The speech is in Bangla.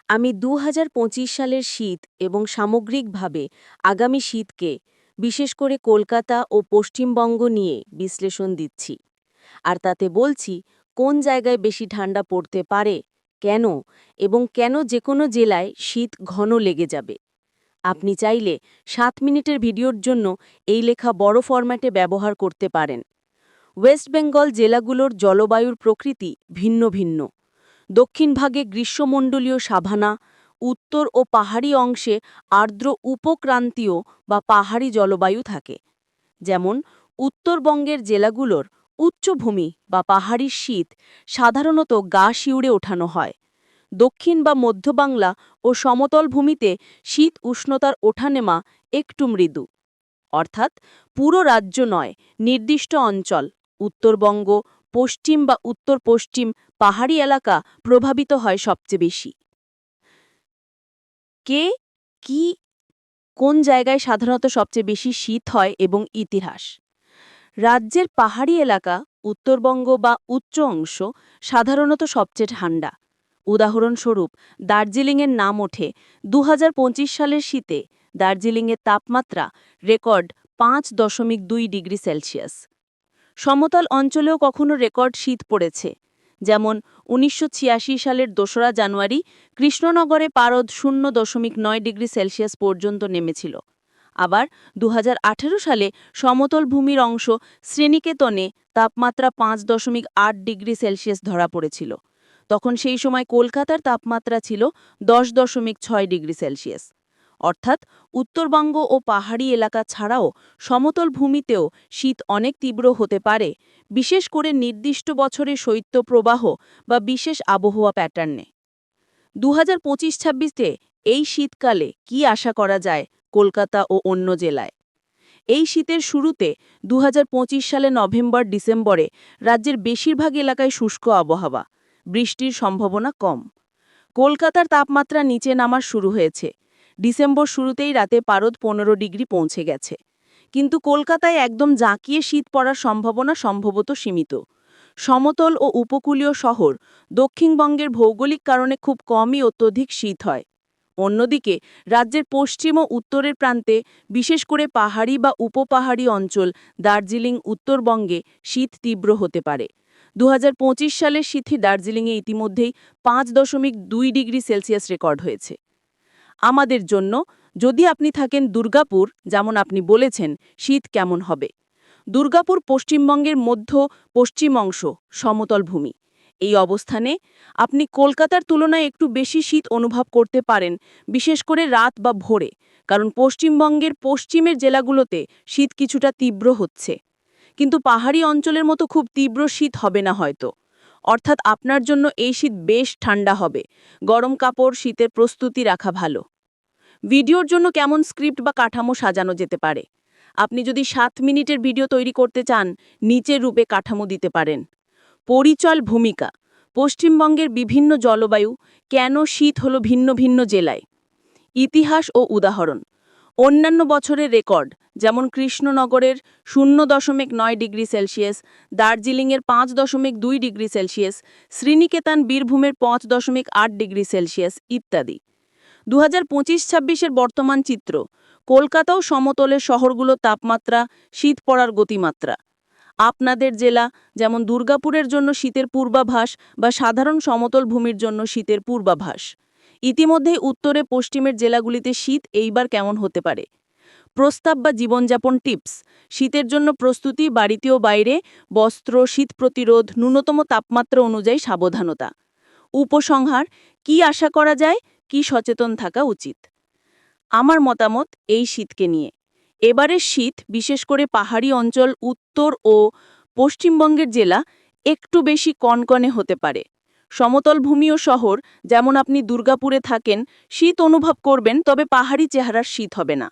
আমি ২০২৫ সালের শীত এবং সামগ্রিকভাবে আগামী শীতকে বিশেষ করে কলকাতা ও পশ্চিমবঙ্গ নিয়ে বিশ্লেষণ দিচ্ছি। আর তাতে বলছি কোন জায়গায় বেশি ঠান্ডা পড়তে পারে, কেন এবং কেন যেকোনো জেলায় শীত ঘন লেগে যাবে। আপনি চাইলে ৭ মিনিটের ভিডিওর জন্য এই লেখা বড় ফরম্যাটে ব্যবহার করতে পারেন। ওয়েস্ট বেঙ্গল জেলাগুলোর জলবায়ুর প্রকৃতি ভিন্ন ভিন্ন। দক্ষিণ ভাগে গ্রীষ্মমণ্ডলীয় সাভানা, উত্তর ও পাহাড়ি অংশে আর্দ্র উপক্রান্তীয় বা পাহাড়ি জলবায়ু থাকে। যেমন উত্তরবঙ্গের জেলাগুলোর উচ্চভূমি বা পাহাড়ি শীত সাধারণত গা শিউড়ে ওঠানো হয়। দক্ষিণ বা মধ্য বাংলা ও সমতল ভূমিতে শীত উষ্ণতার ওঠানেমা একটু মৃদু। অর্থাৎ পুরো রাজ্য নয়, নির্দিষ্ট অঞ্চল, উত্তরবঙ্গ, পশ্চিম বা উত্তর পশ্চিম পাহাড়ি এলাকা প্রভাবিত হয় সবচেয়ে বেশি। কি কোন জায়গায় সাধারণত সবচেয়ে বেশি শীত হয় এবং ইতিহাস। রাজ্যের পাহাড়ি এলাকা, উত্তরবঙ্গ বা উচ্চ অংশ সাধারণত সবচেয়ে ঠান্ডা। উদাহরণস্বরূপ দার্জিলিংয়ের নাম ওঠে ২০২৫ সালের শীতে দার্জিলিংয়ের তাপমাত্রা রেকর্ড ৫.২ ডিগ্রি সেলসিয়াস। সমতল অঞ্চলেও কখনো রেকর্ড শীত পড়েছে, যেমন ১৯৮৬ সালের ২রা জানুয়ারি কৃষ্ণনগরে পারদ ০.৯ ডিগ্রি সেলসিয়াস পর্যন্ত নেমেছিল। আবার ২০১৮ সালে সমতল ভূমির অংশ শ্রীনিকেতনে তাপমাত্রা ৫.৮ ডিগ্রি সেলসিয়াস ধরা পড়েছিল। তখন সেই সময় কলকাতার তাপমাত্রা ছিল ১০.৬ ডিগ্রি সেলসিয়াস। অর্থাৎ উত্তরবঙ্গ ও পাহাড়ি এলাকা ছাড়াও সমতল ভূমিতেও শীত অনেক তীব্র হতে পারে, বিশেষ করে নির্দিষ্ট বছরে শৈত্যপ্রবাহ বা বিশেষ আবহাওয়া প্যাটার্নে। ২০২৫-২৬-এ এই শীতকালে কি আশা করা যায় কলকাতা ও অন্য জেলায়? এই শীতের শুরুতে ২০২৫ সালে নভেম্বর-ডিসেম্বরে রাজ্যের বেশিরভাগ এলাকায় শুষ্ক আবহাওয়া, বৃষ্টির সম্ভাবনা কম। কলকাতার তাপমাত্রা নিচে নামার শুরু হয়েছে। ডিসেম্বর শুরুতেই রাতে পারদ ১৫ ডিগ্রি পৌঁছে গেছে। কিন্তু কলকাতায় একদম জাঁকিয়ে শীত পড়ার সম্ভাবনা সম্ভবত সীমিত। সমতল ও উপকূলীয় শহর দক্ষিণবঙ্গের ভৌগোলিক কারণে খুব কমই অত্যধিক শীত হয়। অন্যদিকে রাজ্যের পশ্চিম ও উত্তরের প্রান্তে, বিশেষ করে পাহাড়ি বা উপপাহাড়ি অঞ্চল দার্জিলিং, উত্তরবঙ্গে শীত তীব্র হতে পারে। ২০২৫ সালের শীতে দার্জিলিংয়ে ইতিমধ্যেই ৫.২ ডিগ্রি সেলসিয়াস রেকর্ড হয়েছে। আমাদের জন্য, যদি আপনি থাকেন দুর্গাপুর, যেমন আপনি বলেছেন, শীত কেমন হবে? দুর্গাপুর পশ্চিমবঙ্গের মধ্য পশ্চিম অংশ, সমতল ভূমি। এই অবস্থানে আপনি কলকাতার তুলনায় একটু বেশি শীত অনুভব করতে পারেন, বিশেষ করে রাত বা ভোরে, কারণ পশ্চিমবঙ্গের পশ্চিমের জেলাগুলোতে শীত কিছুটা তীব্র হচ্ছে। কিন্তু পাহাড়ি অঞ্চলের মতো খুব তীব্র শীত হবে না হয়তো। অর্থাৎ আপনার জন্য এই শীত বেশ ঠান্ডা হবে। গরম কাপড়, শীতের প্রস্তুতি রাখা ভালো। ভিডিওর জন্য কেমন স্ক্রিপ্ট বা কাঠামো সাজানো যেতে পারে? আপনি যদি ৭ মিনিটের ভিডিও তৈরি করতে চান, নিচের রূপে কাঠামো দিতে পারেন। পরিচয়, ভূমিকা, পশ্চিমবঙ্গের বিভিন্ন জলবায়ু, কেন শীত হলো ভিন্ন ভিন্ন জেলায়। ইতিহাস ও উদাহরণ, অন্যান্য বছরের রেকর্ড, যেমন কৃষ্ণনগরের ০.৯ ডিগ্রি সেলসিয়াস, দার্জিলিংয়ের ৫.২ ডিগ্রি সেলসিয়াস, শ্রীনিকেতন বীরভূমের ৫.৮ ডিগ্রি সেলসিয়াস ইত্যাদি। ২০২৫-২৬-এর বর্তমান চিত্র, কলকাতাও সমতলের শহরগুলোর তাপমাত্রা, শীত পড়ার গতিমাত্রা। আপনাদের জেলা, যেমন দুর্গাপুরের জন্য শীতের পূর্বাভাস বা সাধারণ সমতল ভূমির জন্য শীতের পূর্বাভাস। ইতিমধ্যেই উত্তরে পশ্চিমের জেলাগুলিতে শীত এইবার কেমন হতে পারে। প্রস্তাব বা জীবনযাপন টিপস, শীতের জন্য প্রস্তুতি, বাড়িতে ও বাইরে, বস্ত্র, শীত প্রতিরোধ, ন্যূনতম তাপমাত্রা অনুযায়ী সাবধানতা। উপসংহার, কি আশা করা যায়, কি সচেতন থাকা উচিত। আমার মতামত এই শীতকে নিয়ে, এবারের শীত বিশেষ করে পাহাড়ি অঞ্চল, উত্তর ও পশ্চিমবঙ্গের জেলা একটু বেশি কনকনে হতে পারে। সমতল ভূমি ও শহর, যেমন আপনি দুর্গাপুরে থাকেন, শীত অনুভব করবেন, তবে পাহাড়ি চেহারার শীত হবে না।